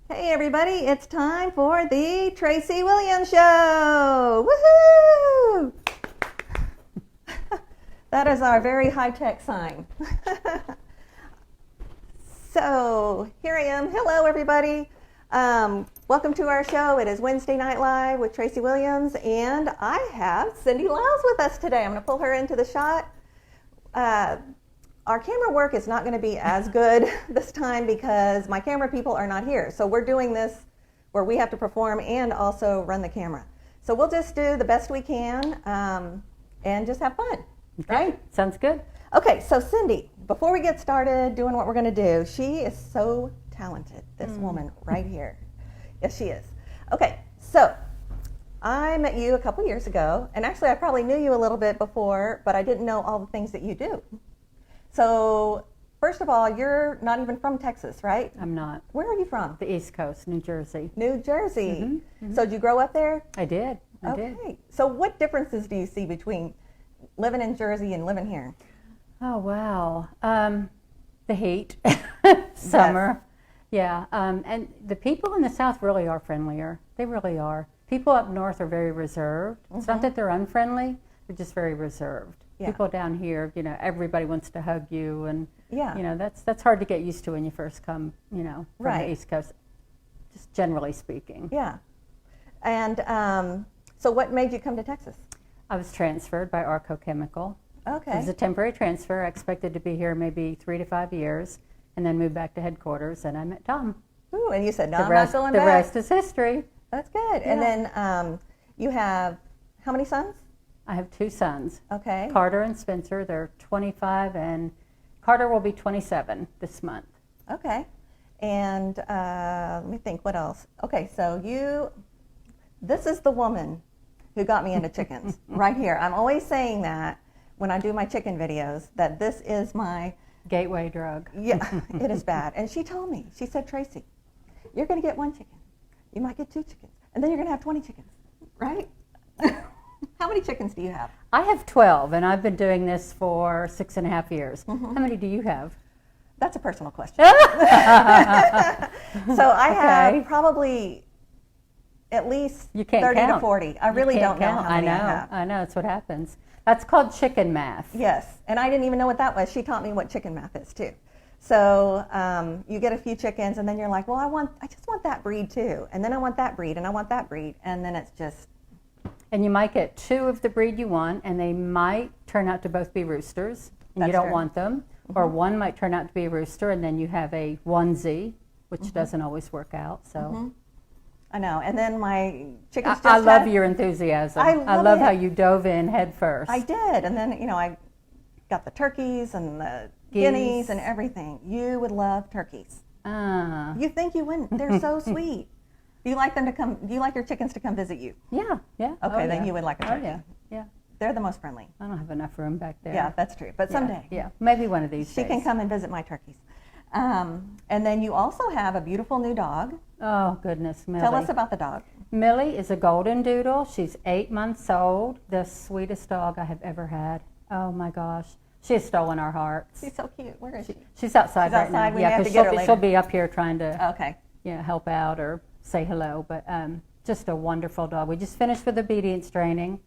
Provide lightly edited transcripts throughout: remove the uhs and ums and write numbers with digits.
Hey everybody, it's time for the Tracy Williams Show! Woohoo! That is our very high-tech sign. So here I am. Hello everybody. Welcome to our show. It is Wednesday Night Live with Tracy Williams, and I have Cindy Liles with us today. I'm going to pull her into the shot. Our camera work is not going to be as good this time because my camera people are not here. So we're doing this where we have to perform and also run the camera. So we'll just do the best we can and just have fun. Okay. Right? Sounds good. Okay, so Cindy, before we get started doing what we're going to do, she is so talented, this woman right here. Yes, she is. Okay, so I met you a couple years ago, and actually I probably knew you a little bit before, but I didn't know all the things that you do. So, first of all, you're not even from Texas, right? I'm not. Where are you from? The East Coast, New Jersey. New Jersey. So, did you grow up there? I did. I did. Okay. So, what differences do you see between living in Jersey and living here? Oh, wow. The heat, summer. Yeah. And the people in the South really are friendlier. They really are. People up north are very reserved. It's not that they're unfriendly, they're just very reserved. Yeah. People down here, everybody wants to hug you, and Yeah. that's hard to get used to when you first come, from Right. the East Coast, just generally speaking. Yeah. And so, what made you come to Texas? I was transferred by Arco Chemical. Okay. It was a temporary transfer. I expected to be here maybe 3 to 5 years, and then move back to headquarters, and I met Tom. Ooh, and you said, no, The I'm rest, not going the back. rest is history. That's good. Yeah. And then you have how many sons? I have 2 sons, Okay. Carter and Spencer. They're 25, and Carter will be 27 this month. Okay. And let me think, what else? Okay, so this is the woman who got me into chickens right here. I'm always saying that when I do my chicken videos, that this is my, Gateway drug. yeah, it is bad. And she told me, she said, Tracy, you're going to get 1 chicken. You might get 2 chickens. And then you're going to have 20 chickens, right? How many chickens do you have? I have 12, and I've been doing this for 6.5 years. How many do you have? That's a personal question. So I Okay. have probably at least You can't 30 to count. 40. I You really can't don't know count. how many I have. I know. That's what happens. That's called chicken math. Yes, and I didn't even know what that was. She taught me what chicken math is too. So you get a few chickens, and then you're like, well, I just want that breed too, and then I want that breed, and I want that breed, and then it's just. And you might get 2 of the breed you want, and they might turn out to both be roosters, and That's you don't true. want them. Or one might turn out to be a rooster, and then you have a onesie, which doesn't always work out. So I know, and then my chickens just I love had- your enthusiasm. I love how it. you dove in head first. I did, and then I got the turkeys and the guineas and everything. You would love turkeys. You think you wouldn't? They're so sweet. Do you like them to come? Do you like your chickens to come visit you? Yeah. Okay, Oh, then yeah. you would like a Oh, turkey. yeah. They're the most friendly. I don't have enough room back there. Yeah, that's true. But someday, Yeah, maybe one of these she days. can come and visit my turkeys. And then you also have a beautiful new dog. Oh, goodness, Millie. Tell us about the dog. Millie is a golden doodle. She's 8 months old. The sweetest dog I have ever had. Oh, my gosh. She has stolen our hearts. She's so cute. Where is she? She's outside She's right outside. now. We Yeah, may have 'cause to get her she'll later. be up here trying to Okay. help out or say hello. But just a wonderful dog. We just finished with obedience training.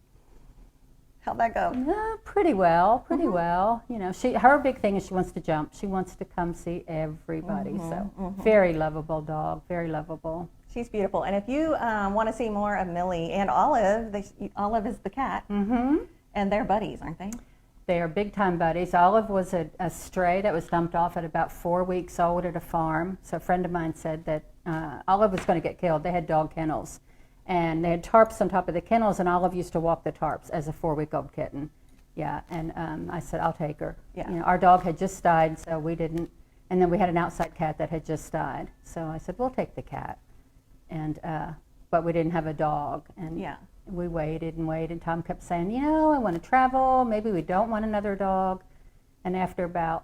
How'd that go? Pretty well. Her big thing is she wants to jump. She wants to come see everybody. So very lovable dog. Very lovable. She's beautiful. And if you want to see more of Millie and Olive, Olive is the cat, and they're buddies, aren't they? They are big time buddies. Olive was a stray that was dumped off at about 4 weeks old at a farm. So a friend of mine said that Olive was going to get killed. They had dog kennels, and they had tarps on top of the kennels, and Olive used to walk the tarps as a 4-week-old kitten. Yeah, and I said, I'll take her. Yeah. Our dog had just died, so we didn't. And then we had an outside cat that had just died. So I said, we'll take the cat. And but we didn't have a dog. And Yeah. we waited and waited. Tom kept saying, I want to travel. Maybe we don't want another dog. And after about,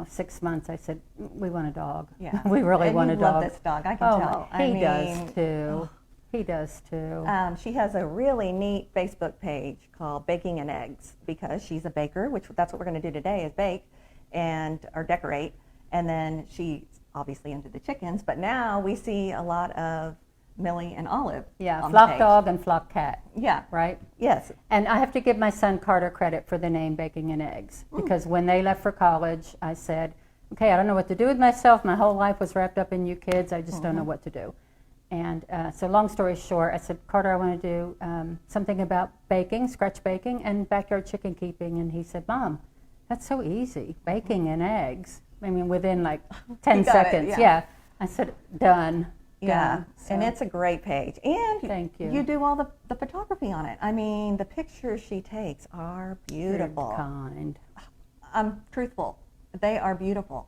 6 months, I said, we want a dog. Yeah. We really and want you a dog. love this dog. I can tell. He does too. He does too. She has a really neat Facebook page called Baking and Eggs because she's a baker, which that's what we're going to do today is bake or decorate. And then she obviously into the chickens, but now we see a lot of Millie and Olive. Yeah, on the flock page. dog and flock cat. Yeah. Right? Yes. And I have to give my son Carter credit for the name Baking and Eggs, because when they left for college, I said, okay, I don't know what to do with myself. My whole life was wrapped up in you kids. I just don't know what to do. And so long story short, I said, Carter, I want to do something about baking, scratch baking, and backyard chicken keeping. And he said, Mom, that's so easy, baking and eggs. I mean, within like 10 seconds. Yeah. I said, done. Yeah, done. and it's a great page. And Thank you. You do all the photography on it. I mean, the pictures she takes are beautiful. Very kind. I'm truthful. They are beautiful.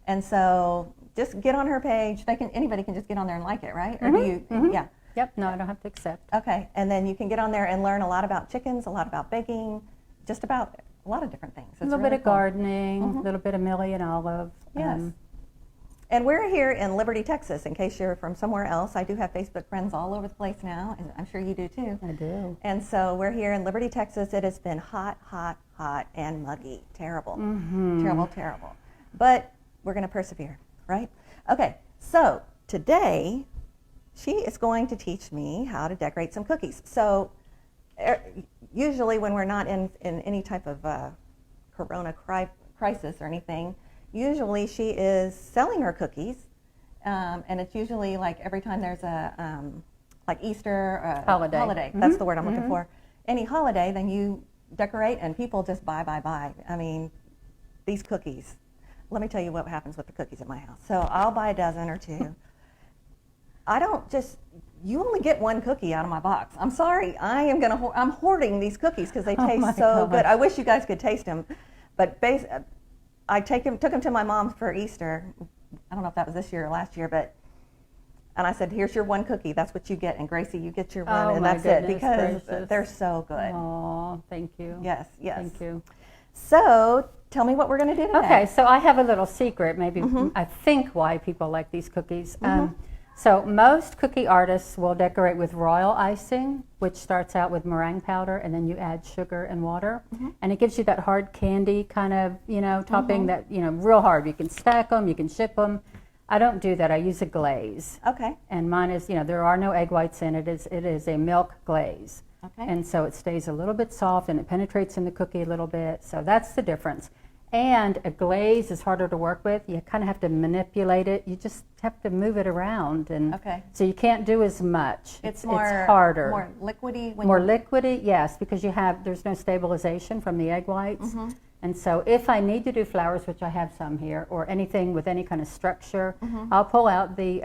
And so just get on her page. Anybody can just get on there and like it, right? Or do you? Yeah. Yep, no, I don't have to accept. Okay, and then you can get on there and learn a lot about chickens, a lot about baking, just about a lot of different things. It's A little really bit of cool. gardening, a little bit of Millie and Olive. Yes. And we're here in Liberty, Texas, in case you're from somewhere else. I do have Facebook friends all over the place now, and I'm sure you do too. I do. And so we're here in Liberty, Texas. It has been hot, hot, hot, and muggy. Terrible. Terrible, terrible. But we're going to persevere, right? Okay, so today she is going to teach me how to decorate some cookies. So usually when we're not in any type of corona crisis or anything, usually she is selling her cookies, and it's usually like every time there's a like Easter or holiday. That's the word I'm looking for. Any holiday, then you decorate and people just buy. I mean, these cookies. Let me tell you what happens with the cookies at my house. So I'll buy a dozen or two. You only get one cookie out of my box. I'm sorry. I'm hoarding these cookies because they taste so good. I wish you guys could taste them. But I took them to my mom for Easter. I don't know if that was this year or last year, and I said, here's your one cookie. That's what you get. And Gracie, you get your one, and that's it, because they're so good. Oh, thank you. Yes. Thank you. So tell me what we're going to do today. Okay, so I have a little secret, maybe I think why people like these cookies. So most cookie artists will decorate with royal icing, which starts out with meringue powder, and then you add sugar and water, and it gives you that hard candy kind of, topping that, real hard. You can stack them, you can ship them. I don't do that. I use a glaze. Okay. And mine is, there are no egg whites in it. It is a milk glaze. Okay. And so it stays a little bit soft and it penetrates in the cookie a little bit. So that's the difference. And a glaze is harder to work with. You kind of have to manipulate it. You just have to move it around, and so you can't do as much. It's harder. More liquidy. More liquidy, yes, because there's no stabilization from the egg whites. And so if I need to do flowers, which I have some here, or anything with any kind of structure, I'll pull out the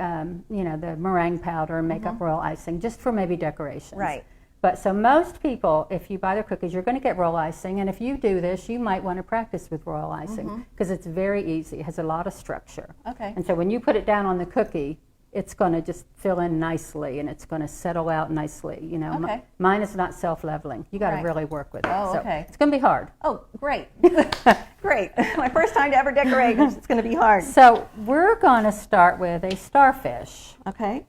the meringue powder and make up royal icing just for maybe decorations. Right. But so most people, if you buy their cookies, you're going to get royal icing. And if you do this, you might want to practice with royal icing because it's very easy. It has a lot of structure. Okay. And so when you put it down on the cookie, it's going to just fill in nicely and it's going to settle out nicely. Okay. Mine is not self-leveling. You got to really work with it. Oh, so okay. It's going to be hard. Oh, great. Great. My first time to ever decorate. It's going to be hard. So we're going to start with a starfish. Okay.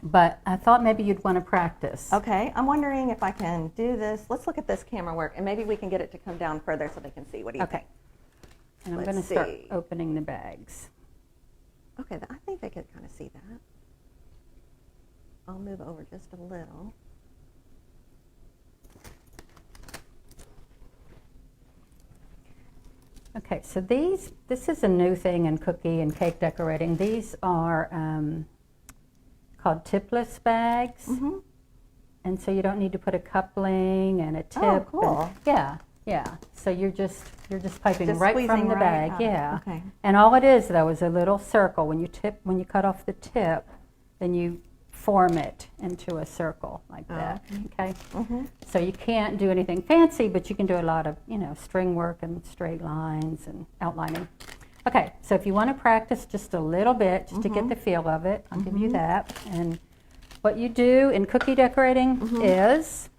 But I thought maybe you'd want to practice. Okay, I'm wondering if I can do this. Let's look at this camera work, and maybe we can get it to come down further so they can see. What do you think? And I'm going to start opening the bags. Okay, I think they could kind of see that. I'll move over just a little. Okay, so this is a new thing in cookie and cake decorating. These are called tipless bags, and so you don't need to put a coupling and a tip. Oh, cool. Yeah. So you're just piping right from the bag. Yeah. Okay. And all it is though is a little circle. When you cut off the tip, then you form it into a circle like that. Okay. So you can't do anything fancy, but you can do a lot of string work and straight lines and outlining. Okay, so if you want to practice just a little bit, just to get the feel of it, I'll give you that. And what you do in cookie decorating is,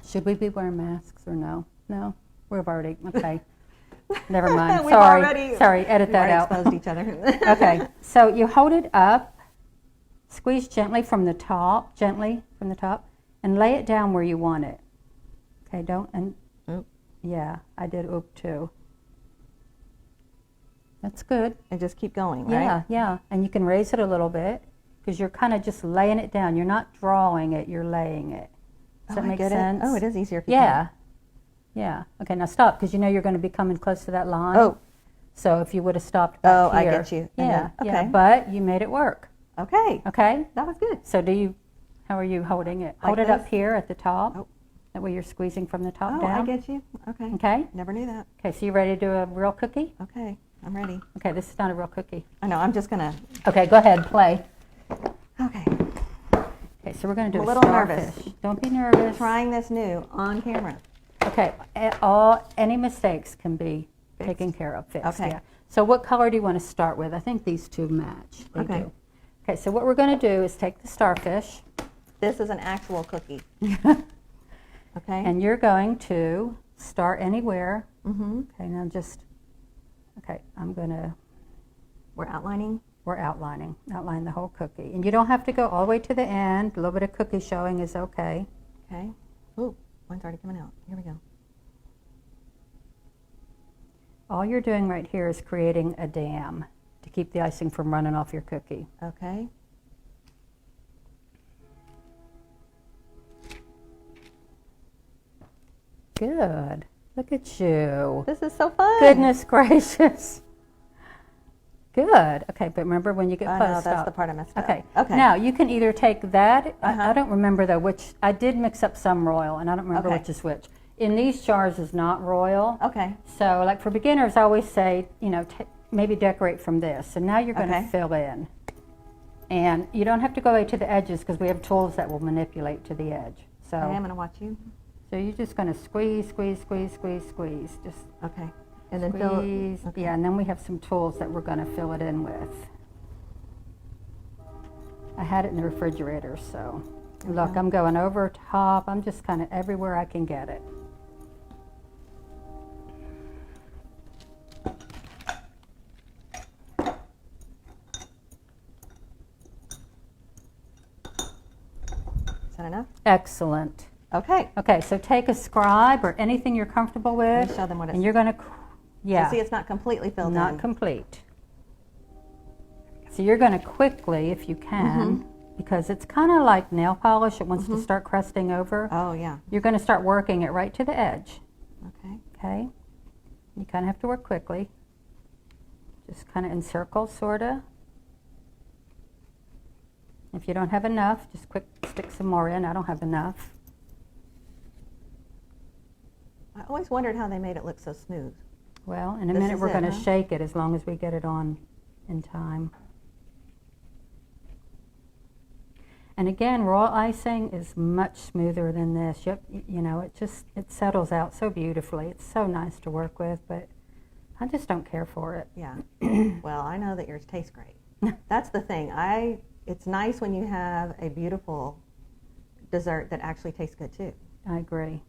should we be wearing masks or no? No? We've already, okay. Never mind. Sorry, edit that out. Exposed each other. Okay, so you hold it up, squeeze gently from the top, and lay it down where you want it. Okay, yeah, I did oop too. That's good. And just keep going, right? Yeah, yeah. And you can raise it a little bit because you're kind of just laying it down. You're not drawing it, you're laying it. Does that make sense? Oh, it is easier if you Yeah. Yeah. Okay, now stop because you know you're going to be coming close to that line. Oh. So if you would have stopped back here. I get you. Yeah, okay. yeah. But you made it work. Okay. Okay? That was good. So how are you holding it? Like Hold it up this? here at the top. Oh. That way you're squeezing from the top Oh, down. I get you. Okay. Okay? Never knew that. Okay, so you ready to do a real cookie? Okay, I'm ready. Okay, this is not a real cookie. I know, I'm just gonna. Okay, go ahead, play. Okay. Okay, so we're going to do I'm a a little starfish. nervous. Don't be nervous. Trying this new on camera. Okay, any mistakes can be taken care of, fixed. Okay. Yeah. So what color do you want to start with? I think these two match. They Okay. do. Okay, so what we're going to do is take the starfish. This is an actual cookie. Okay. And you're going to start anywhere. Mm-hmm. Okay, now We're outlining. we're outline the whole cookie. And you don't have to go all the way to the end. A little bit of cookie showing is okay. Okay. Ooh, one's already coming out. Here we go. All you're doing right here is creating a dam to keep the icing from running off your cookie. Okay. Good. Look at you. This is so fun. Goodness gracious. Good. Okay, but remember when you get I close, know, that's stop. the part I messed up. Okay. Okay. Now, you can either take that, Uh-huh. I don't remember though which, I did mix up some royal, and I don't remember Okay. which is which. In these jars is not royal. Okay. So, like for beginners, I always say, maybe decorate from this. And now you're going to Okay. fill in. And you don't have to go right to the edges because we have tools that will manipulate to the edge. So, Okay, I'm gonna watch you. so you're just going to squeeze, squeeze, squeeze, squeeze, squeeze. Just Okay. And then fill. squeeze. Okay. Yeah, and then we have some tools that we're going to fill it in with. I had it in the refrigerator, so look, Okay. I'm going over top. I'm just kind of everywhere I can get it. Is that enough? Excellent. Okay. Okay, so take a scribe or anything you're comfortable Let with, me show them what it's. and you're going to, yeah, See, it's not completely filled not in. complete. So you're going to quickly, if you can, Mm-hmm. because it's kind of like nail polish. It wants to start crusting over. Oh yeah. You're going to start working it right to the edge. Okay. Okay? You kind of have to work quickly. Just kind of in circles, sort of. If you don't have enough, just quick stick some more in. I don't have enough. I always wondered how they made it look so smooth. Well, in a This minute is we're it, going to huh? shake it as long as we get it on in time. And again, raw icing is much smoother than this. It settles out so beautifully. It's so nice to work with, but I just don't care for it. Yeah. Well, I know that yours tastes great. That's the thing. It's nice when you have a beautiful dessert that actually tastes good too. I agree.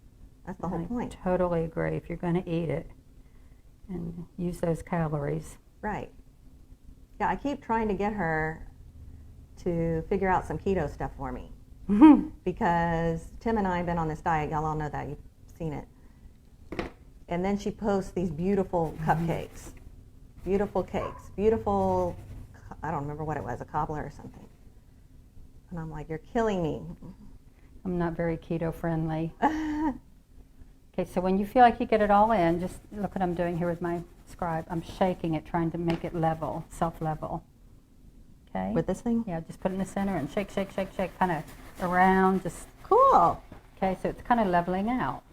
That's the whole I point. totally agree. If you're going to eat it and use those calories. Right. Yeah, I keep trying to get her to figure out some keto stuff for me because Tim and I have been on this diet. Y'all all know that. You've seen it. And then she posts these beautiful cupcakes, beautiful cakes, beautiful, I don't remember what it was, a cobbler or something. And I'm like, you're killing me. I'm not very keto friendly. Okay, so when you feel like you get it all in, just look what I'm doing here with my scribe. I'm shaking it, trying to make it level, self-level. Okay? With this thing? Yeah, just put it in the center and shake, shake, shake, shake, kind of around, just, Cool. okay, so it's kind of leveling out.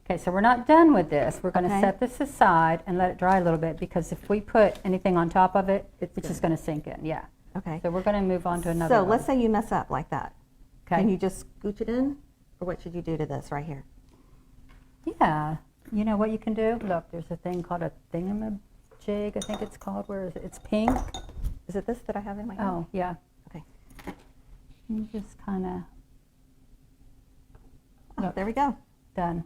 Okay, so we're not done with this. We're going to Okay. set this aside and let it dry a little bit because if we put anything on top of it, it's just going to sink in, yeah. Okay. So we're going to move on to another So one. let's say you mess up like that. Okay. Can you just scooch it in? Or what should you do to this right here? Yeah. You know what you can do? Look, there's a thing called a thingamajig, I think it's called, where is it? It's pink. Is it this that I have in my hand? Oh, yeah. Okay. You just kind of Oh, there we go. done.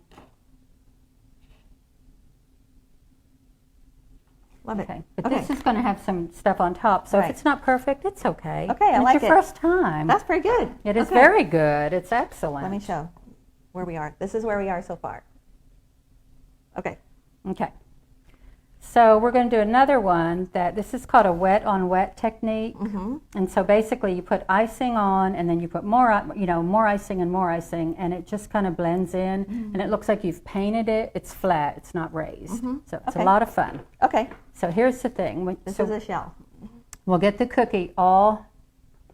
Love Okay. it. But Okay. this is going to have some stuff on top, so Right. if it's not perfect, it's okay. Okay, I And like it's your it. first time. That's pretty good. It is Okay. very good. It's excellent. Let me show where we are. This is where we are so far. Okay. Okay. So we're going to do another one this is called a wet on wet technique. And so basically you put icing on and then you put more icing and more icing, and it just kind of blends in and it looks like you've painted it. It's flat, it's not raised. So it's a lot of fun. Okay. So here's the thing. This is a shell. We'll get the cookie all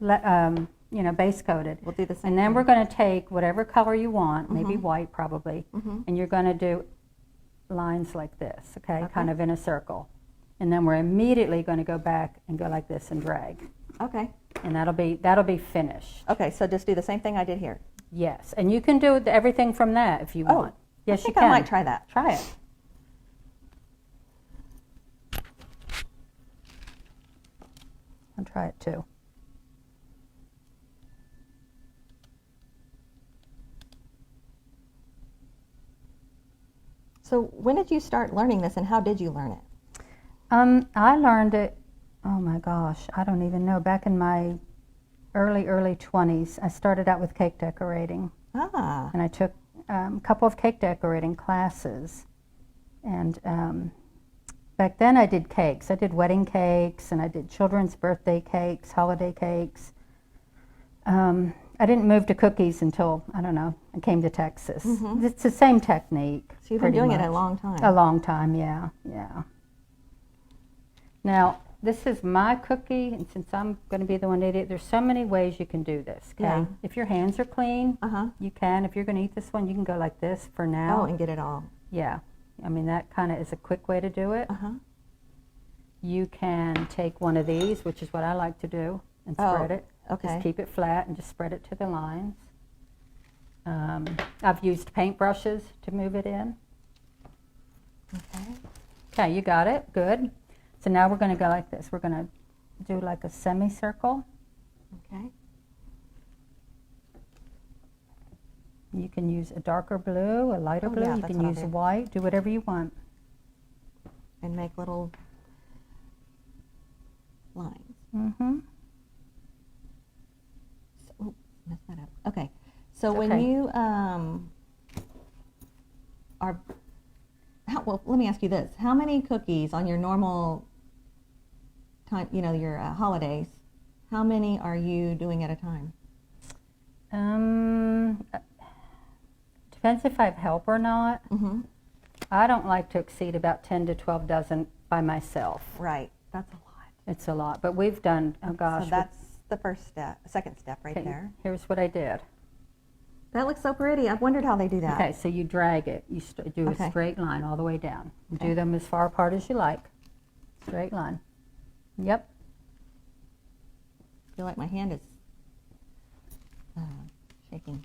base coated. We'll do the same And then thing. we're going to take whatever color you want, maybe white probably, and you're going to do lines like this, okay, kind of in a circle. And then we're immediately going to go back and go like this and drag. Okay. And that'll be finished. Okay, so just do the same thing I did here. Yes, and you can do everything from that if you want. Yes, I think you can. I might try that. Try it. I'll try it too. So when did you start learning this, and how did you learn it? I learned it, oh my gosh, I don't even know, back in my early 20s. I started out with cake decorating. Ah. And I took a couple of cake decorating classes. And back then I did cakes. I did wedding cakes, and I did children's birthday cakes, holiday cakes. I didn't move to cookies until, I don't know, I came to Texas. It's the same technique. So you've been doing it a long time. A long time, yeah. Now, this is my cookie, and since I'm going to be the one to eat it, there's so many ways you can do this, okay? Yeah. If your hands are clean, you can. If you're going to eat this one, you can go like this for now. Oh, and get it all. Yeah. I mean, that kind of is a quick way to do it. You can take one of these, which is what I like to do, and spread it. Okay. Just keep it flat and just spread it to the lines. I've used paint brushes to move it in. Okay, you got it. Good. So now we're going to go like this. We're going to do like a semicircle. Okay. You can use a darker blue, a lighter blue. Yeah, You that's can what I'll use do. white. Do whatever you want. And make little lines. So, messed that up. Okay. So It's when okay. you well, let me ask you this: how many cookies on your normal time? Your holidays. How many are you doing at a time? Depends if I have help or not. I don't like to exceed about 10 to 12 dozen by myself. Right. That's a lot. It's a lot, but we've done, oh gosh. So that's the first step, second step right there. Here's what I did. That looks so pretty. I've wondered how they do that. Okay, so you drag it. You do a straight line all the way down. Do them as far apart as you like. Straight line. Yep. I feel like my hand is shaking.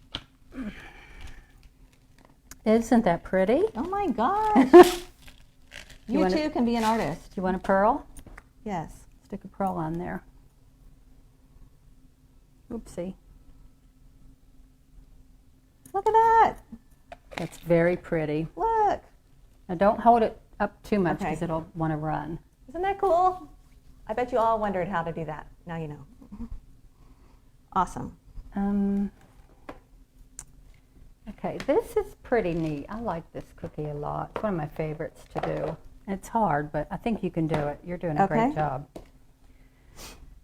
Isn't that pretty? Oh my gosh. you too can be an artist. Do you want a pearl? Yes. Stick a pearl on there. Oopsie. Look at that. That's very pretty. Look. Now don't hold it up too much Okay. because it'll want to run. Isn't that cool? I bet you all wondered how to do that. Now you know. Awesome. Okay, this is pretty neat. I like this cookie a lot. It's one of my favorites to do. It's hard, but I think you can do it. You're doing a great job.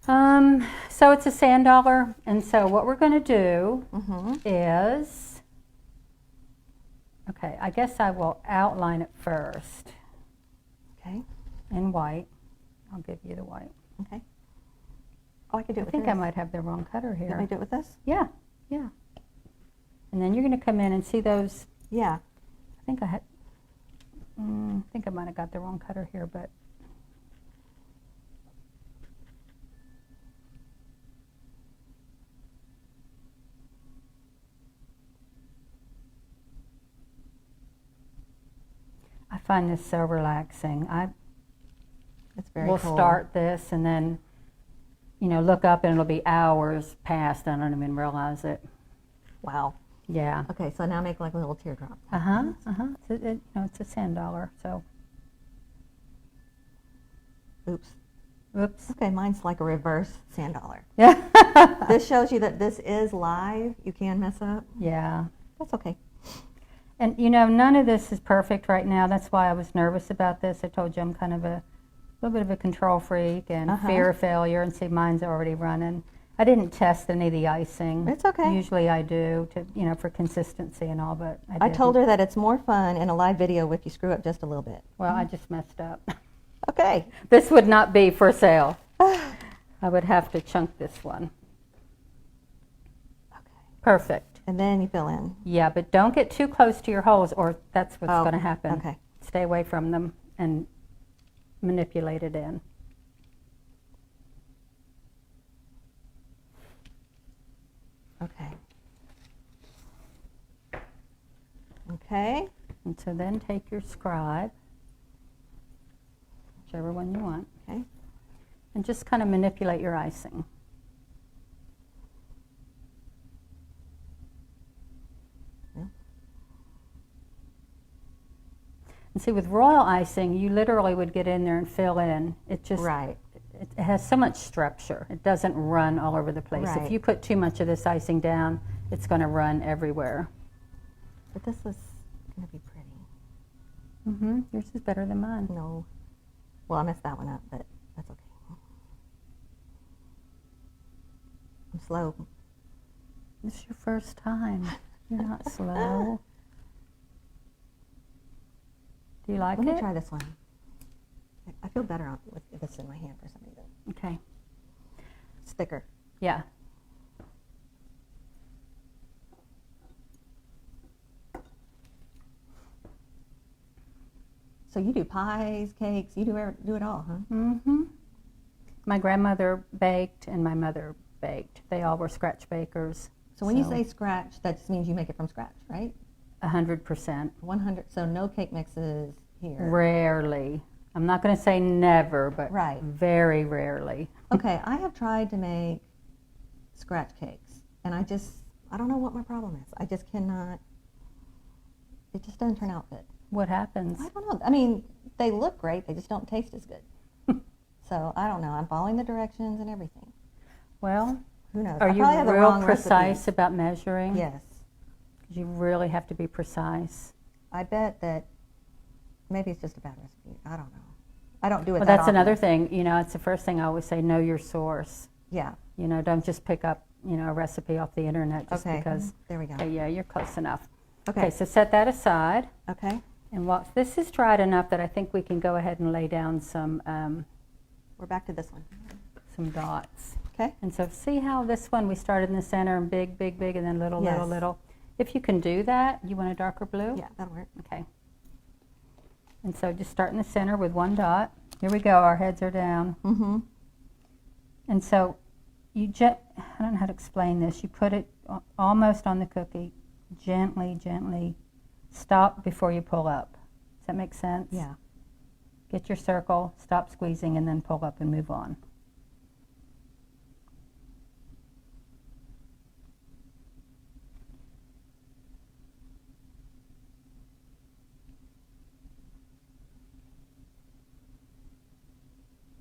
So it's a sand dollar, and so what we're going to do is, okay, I guess I will outline it first. Okay. In white. I'll give you the white. Okay. Oh, I could do it I with think this. I might have the wrong cutter You here. want me to do it with this? Yeah, yeah. And then you're going to come in and see those. Yeah. I think I had. I think I might have got the wrong cutter here, but. I find this so relaxing. It's very We'll cool. start this and then, look up and it'll be hours past. I don't even realize it. Wow. Yeah. Okay, so now make like a little teardrop. It's a sand dollar. So. Oops. Oops. Okay, mine's like a reverse sand dollar. Yeah. This shows you that this is live. You can mess up. Yeah. That's okay. And you know, none of this is perfect right now. That's why I was nervous about this. I told you I'm kind of a little bit of a control freak and fear of failure, and see mine's already running. I didn't test any of the icing. It's okay. Usually I do, to, you know, for consistency and all, but I told her that it's more fun in a live video if you screw up just a little bit. Well, I just messed up. Okay. This would not be for sale. I would have to chunk this one. Okay. Perfect. And then you fill in. Yeah, but don't get too close to your holes or that's what's going to happen. Okay. Stay away from them and manipulate it in. Okay. Okay. And so then take your scribe, whichever one you want, Okay. and just kind of manipulate your icing. Yeah. And see, with royal icing, you literally would get in there and fill in. It just Right. it has so much structure. It doesn't run all over the place. Right. If you put too much of this icing down, it's going to run everywhere. But this was going to be pretty. Mm-hmm. Yours is better than mine. No. Well, I messed that one up, but that's okay. I'm slow. This is your first time. You're not slow. Do you like Let it? me try this one. I feel better with this in my hand for some reason. Okay. It's thicker. Yeah. So you do pies, cakes, you do it all, huh? Mm-hmm. My grandmother baked and my mother baked. They all were scratch bakers. So when you say scratch, that just means you make it from scratch, right? 100%. 100. So no cake mixes here. Rarely. I'm not going to say never, but Right. very rarely. Okay, I have tried to make scratch cakes, and I don't know what my problem is. I just cannot, it just doesn't turn out good. What happens? I don't know. I mean, they look great, they just don't taste as good. So I don't know. I'm following the directions and everything. Well, Who knows? are I you probably have the real wrong precise recipes. about measuring? Yes. You really have to be precise. I bet that maybe it's just a bad recipe. I don't know. I don't do it Well, that that's often. another thing. You know, it's the first thing I always say, know your source. Yeah. You know, don't just pick up, you know, a recipe off the internet just Okay. because. There we go. Okay, yeah, you're close enough. Okay. Okay, so set that aside. Okay. And once this is dried enough that I think we can go ahead and lay down some We're back to this one. dots. Okay. And so see how this one we started in the center and big, big, big, and then little, Yes. little, little. If you can do that, you want a darker blue? Yeah, that'll work. Okay. And so just start in the center with one dot. Here we go, our heads are down. Mm-hmm. And so I don't know how to explain this. You put it almost on the cookie, gently, gently. Stop before you pull up. Does that make sense? Yeah. Get your circle, stop squeezing, and then pull up and move on.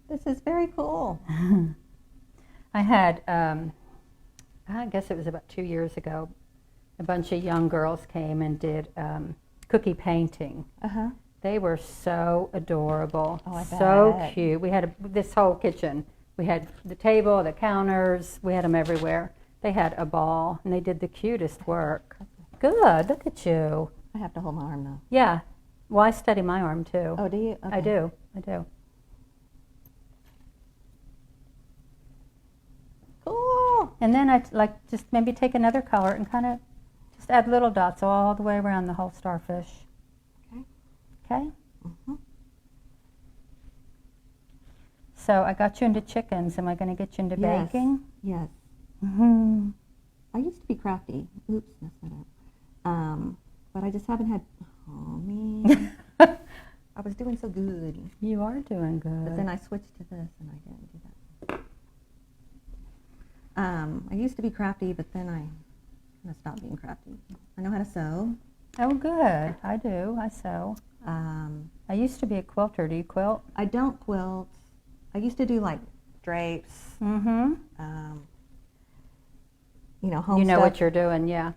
This is very cool. I had, I guess it was about 2 years ago, a bunch of young girls came and did cookie painting. Uh-huh. They were so adorable, Oh, I so bet. cute. We had this whole kitchen. We had the table, the counters, we had them everywhere. They had a ball, and they did the cutest work. Good, look at you. I have to hold my arm though. Yeah, well, I study my arm too. Oh, do you? Okay. I do. Cool. And then I like just maybe take another color and kind of just add little dots all the way around the whole starfish. Okay. Okay? Mm-hmm. So I got you into chickens. Am I going to get you into Yes. baking? Yes. Mm-hmm. I used to be crafty. Oops, messed that up. But I just haven't had. Oh man. I was doing so good, You are doing good. but then I switched to this, and I didn't do that. I used to be crafty, but then I kind of stopped being crafty. I know how to sew. Oh, good. I do. I sew. I used to be a quilter. Do you quilt? I don't quilt. I used to do like drapes. Mm-hmm. Home You know stuff. what you're doing, yeah.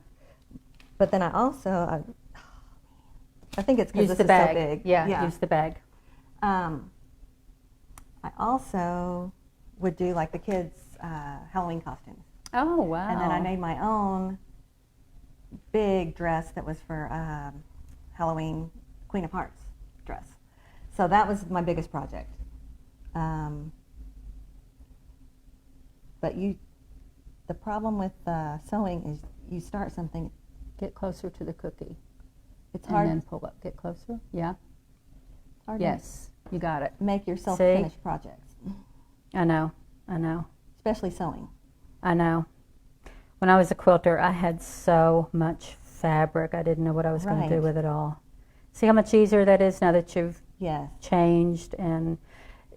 But then I also, I think it's because Use this the is bag. so big. Yeah, use the bag. I also would do like the kids' Halloween costumes. Oh, wow. And then I made my own big dress that was for Halloween Queen of Hearts dress. So that was my biggest project. But the problem with sewing is you start something. Get closer to the cookie. It's hard. And then pull up. Get closer. Yeah. It's hard Yes, you got it. to make yourself See? finished projects, I know. I know. especially sewing. I know. When I was a quilter, I had so much fabric. I didn't know what I was going to do Right. with it all. See how much easier that is now that you've Yes. changed, and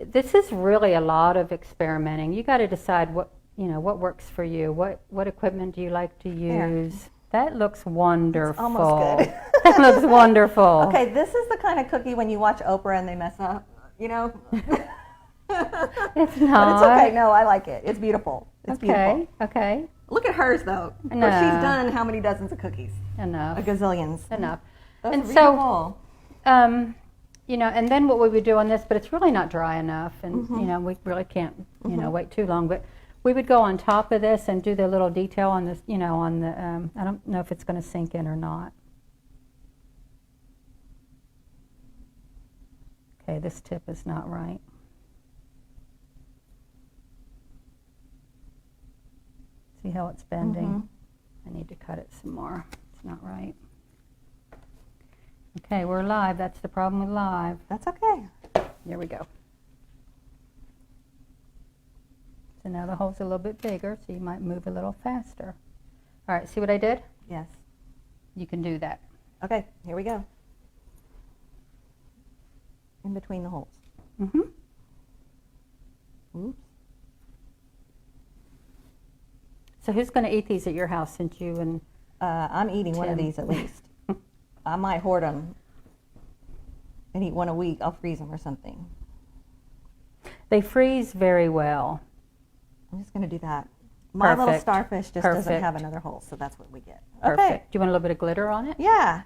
this is really a lot of experimenting. You got to decide what works for you. What equipment do you like to use? That looks wonderful. almost good. That looks wonderful. Okay, this is the kind of cookie when you watch Oprah and they mess up, you know? It's But not. it's okay. No, I like it. It's beautiful. It's beautiful. Okay. Look at hers, though. I Where she's know. done how many dozens of cookies? Enough. A gazillions. Enough. That's And beautiful. And then what we would do on this, but it's really not dry enough, and Mm-hmm. we really can't, wait too long. But we would go on top of this and do the little detail on this, on the. I don't know if it's going to sink in or not. Okay, this tip is not right. See how it's bending? I need to cut it some more. It's not right. Okay, we're live. That's the problem with live. That's okay. There we go. So now the hole's a little bit bigger, so you might move a little faster. All right, see what I did? Yes. You can do that. Okay, here we go. In between the holes. Mm-hmm. Oops. So who's going to eat these at your house since you and... I'm eating one of Tim. these at least. I might hoard them and eat one a week. I'll freeze them or something. They freeze very well. I'm just going to do that. My little Perfect. starfish just doesn't Perfect. have another hole, so that's what we get. Perfect. Okay. Do you want a little bit of glitter on it? Yeah.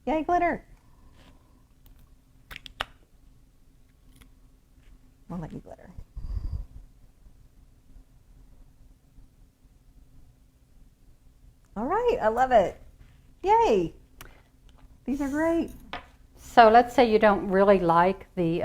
Yay, glitter. I'll let you glitter. All right, I love it. Yay. These are great. So let's say you don't really like the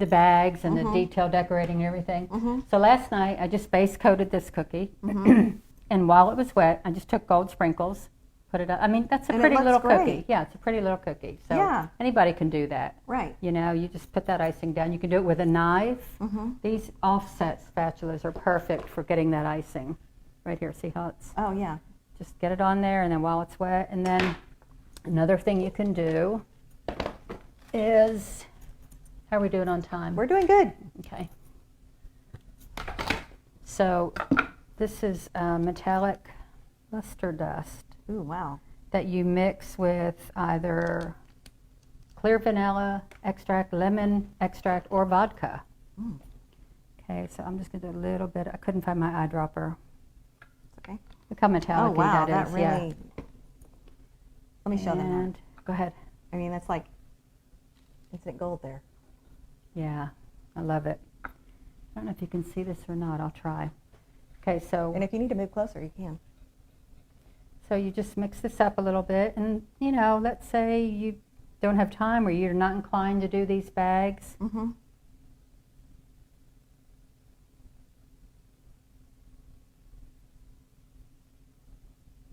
bags and the detail decorating and everything. So last night I just base coated this cookie, and while it was wet, I just took gold sprinkles, put it up. I mean, that's a And it pretty looks little great. cookie. Yeah, it's a pretty little cookie. So Yeah. anybody can do that. Right. You just put that icing down. You can do it with a knife. These offset spatulas are perfect for getting that icing. Right here, see how it's, Oh, yeah. just get it on there, and then while it's wet, and then another thing you can do is, how are we doing on time? We're doing good. Okay. So this is metallic luster dust Ooh, wow. that you mix with either clear vanilla extract, lemon extract, or vodka. Okay, so I'm just going to do a little bit. I couldn't find my eyedropper. Okay. Look how metallic Oh, wow. that is. That really. Let me show them And that. go ahead. I mean, that's like instant gold there. Yeah, I love it. I don't know if you can see this or not. I'll try. Okay, so And if you need to move closer, you can. so you just mix this up a little bit, and let's say you don't have time or you're not inclined to do these bags.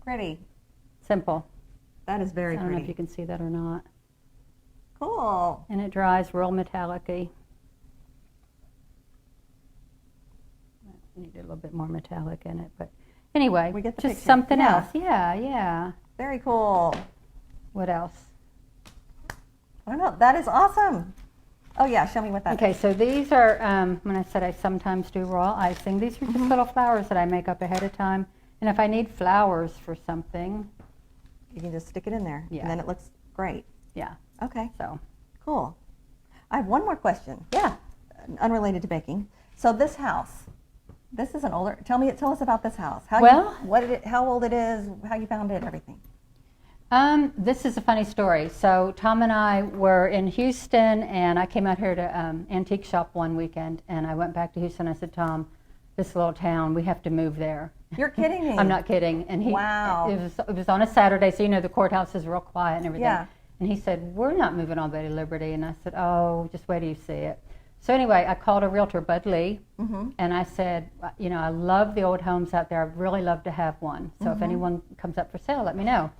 Pretty. Simple. That is very I don't know if pretty. you can see that or not. Cool. And it dries real metallic-y. Need a little bit more metallic in it, but anyway, We get the just picture. something Yeah. else. Yeah. Very cool. What else? I don't know. That is awesome. Oh, yeah. Show me what that Okay, so these are, when I said I sometimes do raw icing, these are just little flowers that I make up ahead of time. And if I need flowers for something, You can just stick it in there. Yeah. And then it looks great. yeah, Okay. so. Cool. I have one more question. Yeah. Unrelated to baking. So this house. This is an older. Tell us about this house. How Well- how old it is, how you found it, everything. This is a funny story. So Tom and I were in Houston, and I came out here to antique shop one weekend, and I went back to Houston. I said, Tom, this little town, we have to move there. You're kidding me. I'm not kidding. And Wow. It was on a Saturday, so the courthouse is real quiet and everything. Yeah. And he said, we're not moving on Betty Liberty. And I said, oh, just wait till you see it. So anyway, I called a realtor, Bud Lee, and I said, I love the old homes out there. I'd really love to have one. So if anyone comes up for sale, let me know.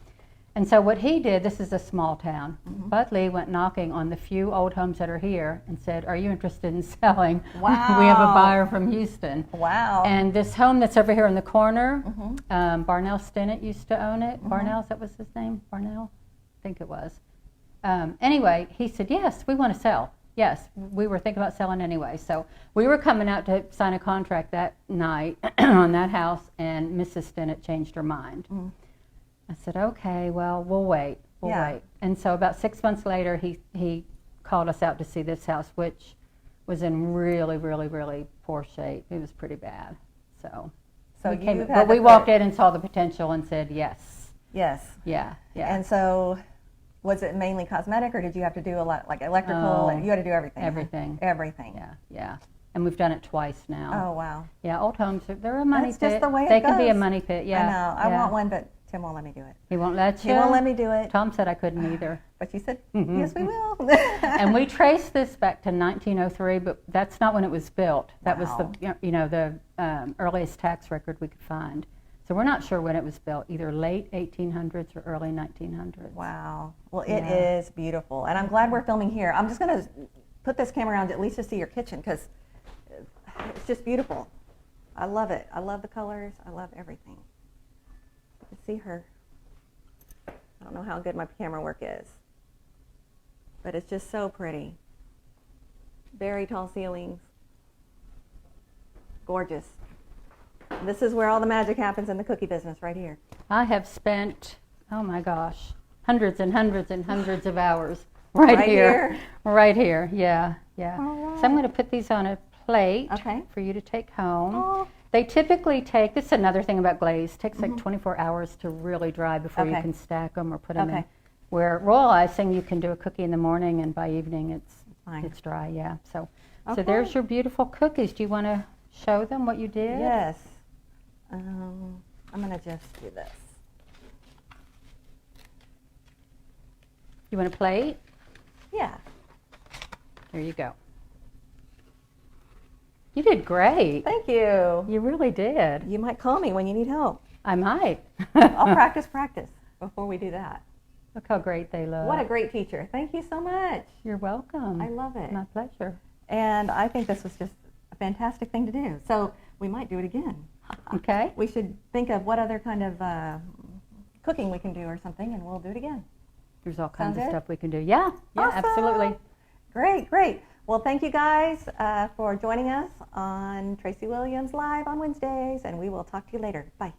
And so what he did, this is a small town, Bud Lee went knocking on the few old homes that are here and said, are you interested in selling? Wow. We have a buyer from Houston. Wow. And this home that's over here in the corner, Barnell Stinnett used to own it. Barnell, that was his name? Barnell? I think it was. Anyway, he said, yes, we want to sell. Yes, we were thinking about selling anyway. So we were coming out to sign a contract that night on that house, and Mrs. Stinnett changed her mind. I said, okay, well, we'll wait. We'll wait. And so about 6 months later, he called us out to see this house, which was in really, really, really poor shape. It was pretty bad. So we walked in and saw the potential and said yes. Yes. Yeah. And so was it mainly cosmetic, or did you have to do a lot, like electrical? You had to do everything. Everything. Yeah. And we've done it twice now. Oh, wow. Yeah, old homes, they're a money pit. That's just the way it They can goes. be a money pit, yeah. I know. I want one, but Tim won't let me do it. He won't let you? He won't let me do it. Tom said I couldn't either. But you said, yes, we will. And we traced this back to 1903, but that's not when it was built. That was the earliest tax record we could find. So we're not sure when it was built, either late 1800s or early 1900s. Wow. Well, it is beautiful. And I'm glad we're filming here. I'm just going to put this camera around at least to see your kitchen, because it's just beautiful. I love it. I love the colors. I love everything. You can see her. I don't know how good my camera work is, but it's just so pretty. Very tall ceilings. Gorgeous. This is where all the magic happens in the cookie business, right here. I have spent, oh my gosh, hundreds and hundreds and hundreds of hours right here. Right here, yeah. All right. So I'm going to put these on a plate for you to take home. Oh. They typically take, this is another thing about glaze, it takes like 24 hours to really dry before you can stack them or put them in. Where royal icing, you can do a cookie in the morning, and by evening it's dry, yeah. So there's your beautiful cookies. Do you want to show them what you did? Yes. I'm going to just do this. You want a plate? Yeah. Here you go. You did great. Thank you. You really did. You might call me when you need help. I might. I'll practice before we do that. Look how great they look. What a great teacher. Thank you so much. You're welcome. I love it. My pleasure. And I think this was just a fantastic thing to do. So we might do it again. Okay. We should think of what other kind of cooking we can do or something, and we'll do it again. There's all kinds of stuff we can do. Yeah, Awesome. Absolutely. Great. Well, thank you guys for joining us on Tracy Williams Live on Wednesdays, and we will talk to you later. Bye.